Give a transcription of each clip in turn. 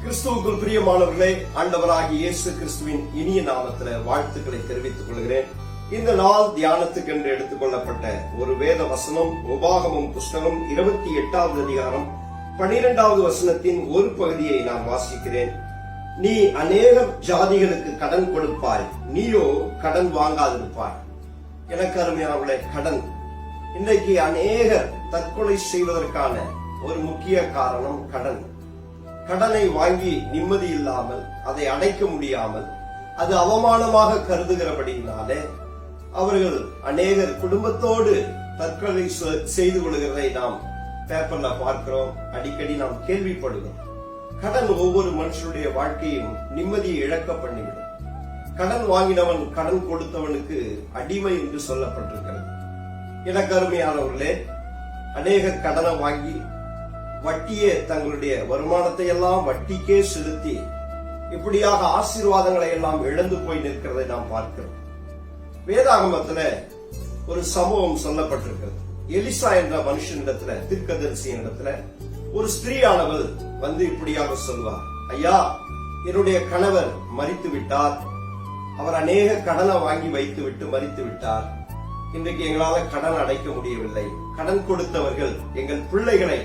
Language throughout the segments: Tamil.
கிறிஸ்துவுக்குள் பிரியமானவர்களே, ஆண்டவராகிய இயேசு கிறிஸ்துவின் இனிய நாமத்தில வாழ்த்துக்களை தெரிவித்துக் கொள்கிறேன். இந்த நாள் தியானத்துக்கு என்று எடுத்துக் கொள்ளப்பட்ட ஒரு வேத வசனம் உபாகமம் புஸ்தகம் 28வது அதிகாரம் 12வது வசனத்தின் ஒரு பகுதியை நான் வாசிக்கிறேன். நீ அநேக ஜாதிகளுக்கு கடன் கொடுப்பாய், நீயோ கடன் வாங்காதிருப்பாய். எனக்கு அருமையானவர்களே, கடன் இன்றைக்கு அநேகர் தற்கொலை செய்வதற்கான ஒரு முக்கிய காரணம் கடன். கடனை வாங்கி நிம்மதி இல்லாமல், அதை அடைக்க முடியாமல், அது அவமானமாக கருதுகிறபடியினாலே அவர்கள் அநேகர் குடும்பத்தோடு தற்கொலை செய்து கொள்கிறதை நாம் பேப்பர்ல பார்க்கிறோம், அடிக்கடி நாம் கேள்விப்படுகிறோம். கடன் ஒவ்வொரு மனுஷனுடைய வாழ்க்கையும் நிம்மதியை இழக்க பண்ணிவிடும். கடன் வாங்கினவன் கடன் கொடுத்தவனுக்கு அடிமை என்று சொல்லப்பட்டிருக்கிறது. எனக்கு அருமையானவர்களே, அநேகர் கடனை வாங்கி வட்டியே தங்களுடைய வருமானத்தை எல்லாம் வட்டிக்கே செலுத்தி இப்படியாக ஆசீர்வாதங்களை எல்லாம் இழந்து போய் நிற்கிறதை நாம் பார்க்கிறோம். வேதாகமத்துல ஒரு சம்பவம் சொல்லப்பட்டிருக்கிறது. எலிசா என்ற மனுஷனிடத்துல, தீர்க்கதரிசியின் இடத்துல ஒரு ஸ்திரீயானவள் வந்து இப்படியாக சொல்வார், ஐயா, என்னுடைய கணவர் மரித்து விட்டார், அவர் அநேக கடனை வாங்கி வைத்து விட்டு மரித்து விட்டார். இன்றைக்கு எங்களால கடன் அடைக்க முடியவில்லை. கடன் கொடுத்தவர்கள் எங்கள் பிள்ளைகளை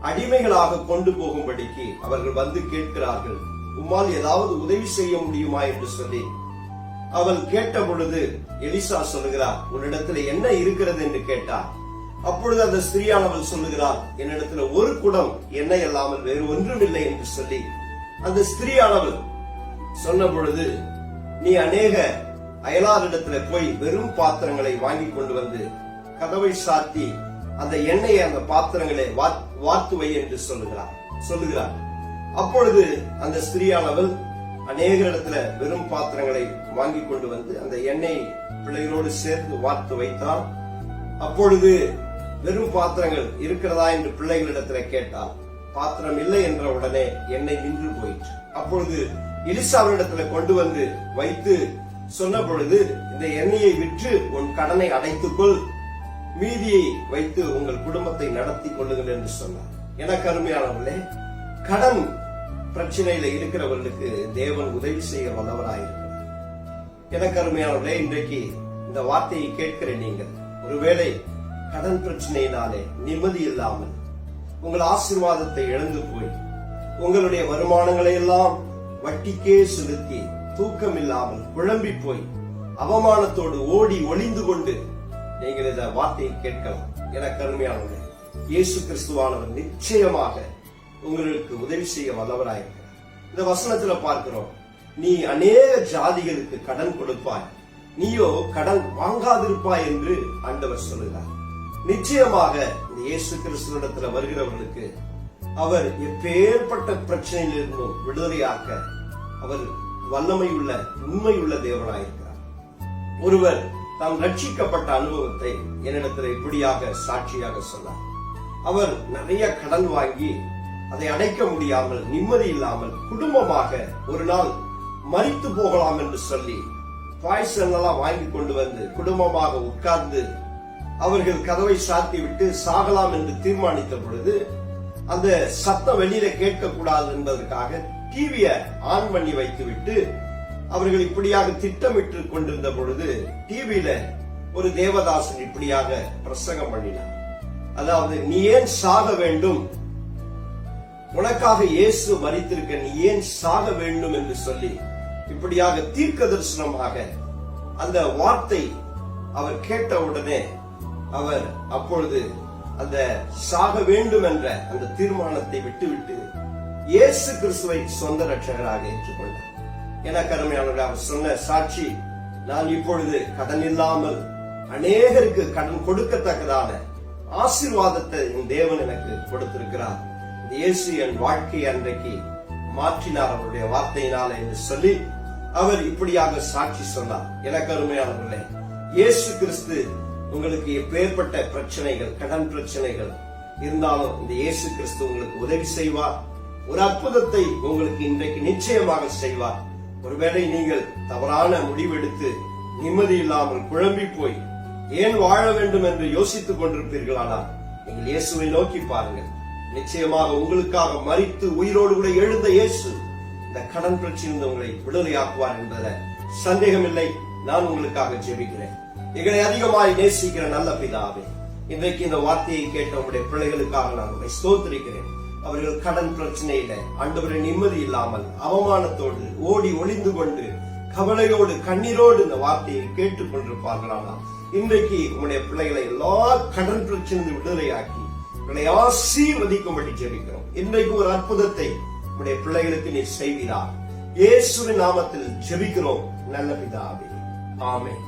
அடிமைகளாக கொண்டு போகும்படிக்கு அவர்கள் வந்து கேட்கிறார்கள், உம்மால் ஏதாவது உதவி செய்ய முடியுமா என்று சொல்லி அவள் கேட்ட பொழுது எலிசா சொல்லுகிறார், உன்னிடத்துல என்ன இருக்கிறது என்று கேட்டார். அப்பொழுது அந்த ஸ்திரீயானவள் சொல்லுகிறார், என்னிடத்துல ஒரு குடம் எண்ணெய் இல்லாமல் வேறு ஒன்றுமில்லை என்று சொல்லி அந்த ஸ்திரீயானவள் சொன்ன பொழுது, நீ அநேக அயலாரிடத்துல போய் வெறும் பாத்திரங்களை வாங்கி கொண்டு வந்து கதவை சாத்தி அந்த எண்ணெயை அந்த பாத்திரங்களை வார்த்து வை என்று சொல்லுகிறார். அப்பொழுது அந்த ஸ்திரீயானவள் அநேக இடத்துல வெறும் பாத்திரங்களை வாங்கி கொண்டு வந்து அந்த எண்ணெய் பிள்ளைகளோடு சேர்த்து வார்த்து வைத்தார். அப்பொழுது வெறும் பாத்திரங்கள் இருக்கிறதா என்று பிள்ளைகளிடத்துல கேட்டார். பாத்திரம் இல்லை என்ற உடனே எண்ணெய் நின்று போயிற்று. அப்பொழுது எலிசாவினிடத்துல கொண்டு வந்து வைத்து சொன்ன பொழுது, இந்த எண்ணெயை விற்று உன் கடனை அடைத்துக்கொள், மீதியை வைத்து உங்கள் குடும்பத்தை நடத்தி கொள்ளுங்கள் என்று சொன்னார். எனக்கு அருமையானவர்களே, கடன் பிரச்சனையில இருக்கிறவர்களுக்கு தேவன் உதவி செய்ய வல்லவராயிருக்கிறார். எனக்கு அருமையானவர்களே, இன்றைக்கு இந்த வார்த்தையை கேட்கிற நீங்கள் ஒருவேளை கடன் பிரச்சனையினாலே நிம்மதி இல்லாமல் உங்கள் ஆசீர்வாதத்தை இழந்து போய் உங்களுடைய வருமானங்களை எல்லாம் வட்டிக்கே செலுத்தி தூக்கம் இல்லாமல் குழம்பி போய் அவமானத்தோடு ஓடி ஒளிந்து கொண்டு நீங்கள் இந்த வார்த்தையை கேட்கலாம். எனக்கு அருமையானவர்களே, இயேசு கிறிஸ்துவானவர் நிச்சயமாக உங்களுக்கு உதவி செய்ய வல்லவராயிருக்கிறார். இந்த வசனத்துல பார்க்கிறோம், நீ அநேக ஜாதிகளுக்கு கடன் கொடுப்பாய், நீயோ கடன் வாங்காதிருப்பாய் என்று ஆண்டவர் சொல்லுகிறார். நிச்சயமாக இந்த இயேசு கிறிஸ்துவிடத்துல வருகிறவர்களுக்கு அவர் எப்பேற்பட்ட பிரச்சனையிலிருந்தும் விடுதலையாக்க அவர் வல்லமையுள்ள உண்மையுள்ள தேவனாயிருக்கிறார். ஒருவர் தாம் ரட்சிக்கப்பட்ட அனுபவத்தை என்னிடத்தில் இப்படியாக சாட்சியாக சொன்னார். அவர் நிறைய கடன் வாங்கி அதை அடைக்க முடியாமல் நிம்மதி இல்லாமல் குடும்பமாக ஒரு நாள் மரித்து போகலாம் என்று சொல்லி பாய்சன் எல்லாம் வாங்கி கொண்டு வந்து குடும்பமாக உட்கார்ந்து அவர்கள் கதவை சாத்தி விட்டு சாகலாம் என்று தீர்மானித்த பொழுது, அந்த சத்தம் வெளியில கேட்கக்கூடாது என்பதற்காக டிவியை ஆன் பண்ணி வைத்து விட்டு அவர்கள் இப்படியாக திட்டமிட்டு கொண்டிருந்த பொழுது டிவியில ஒரு தேவதாசன் இப்படியாக பிரசங்கம் பண்ணினார். அதாவது, நீ ஏன் சாக வேண்டும், உனக்காக இயேசு மரித்திருக்க, நீ ஏன் சாக வேண்டும் என்று சொல்லி இப்படியாக தீர்க்க தரிசனமாக அந்த வார்த்தை அவர் கேட்ட உடனே அவர் அப்பொழுது அந்த சாக வேண்டும் என்ற அந்த தீர்மானத்தை விட்டுவிட்டு இயேசு கிறிஸ்துவை சொந்த ரட்சகராக ஏற்றுக்கொண்டார். எனக்கு அருமையானவர்கள், அவர் சொன்ன சாட்சி, நான் இப்பொழுது கடன் இல்லாமல் அநேகருக்கு கடன் கொடுக்கத்தக்கதான ஆசீர்வாதத்தை என் தேவன் எனக்கு கொடுத்திருக்கிறார். இயேசு என் வாழ்க்கையை அன்றைக்கு மாற்றினார் அவருடைய வார்த்தையினால என்று சொல்லி அவர் இப்படியாக சாட்சி சொன்னார். எனக்கு அருமையானவர்களே, இயேசு கிறிஸ்து உங்களுக்கு எப்பேற்பட்ட பிரச்சனைகள், கடன் பிரச்சனைகள் இருந்தாலும் இந்த இயேசு கிறிஸ்து உங்களுக்கு உதவி செய்வார். ஒரு அற்புதத்தை உங்களுக்கு இன்றைக்கு நிச்சயமாக செய்வார். ஒருவேளை நீங்கள் தவறான முடிவெடுத்து நிம்மதி இல்லாமல் குழம்பி போய் ஏன் வாழ வேண்டும் என்று யோசித்துக் கொண்டிருப்பீர்களானால் நீங்கள் இயேசுவை நோக்கி பாருங்கள். நிச்சயமாக உங்களுக்காக மரித்து உயிரோடு கூட எழுந்த இயேசு இந்த கடன் பிரச்சனை உங்களை விடுதலையாக்குவார் என்பதில் சந்தேகமில்லை. நான் உங்களுக்காக ஜெபிக்கிறேன். எங்களை அதிகமாய் நேசிக்கிற நல்ல பிதாவே, இன்றைக்கு இந்த வார்த்தையை கேட்ட உங்களுடைய பிள்ளைகளுக்காக நான் உங்களை ஸ்தோத்திரிக்கிறேன். அவர்கள் கடன் பிரச்சனையில ஆண்டவரே நிம்மதி இல்லாமல் அவமானத்தோடு ஓடி ஒளிந்து கொண்டு கவலையோடு கண்ணீரோடு இந்த வார்த்தையை கேட்டுக் கொண்டிருப்பார்களானால் இன்றைக்கு உங்களுடைய பிள்ளைகளை எல்லா கடன் பிரச்சனை விடுதலையாக்கி உங்களை ஆசீர்வதிக்கும்படி ஜெபிக்கிறோம். இன்றைக்கு ஒரு அற்புதத்தை உங்களுடைய பிள்ளைகளுக்கு நீ செய்வீரார். இயேசுவின் நாமத்தில் ஜெபிக்கிறோம் நல்ல பிதாவே, ஆமென்.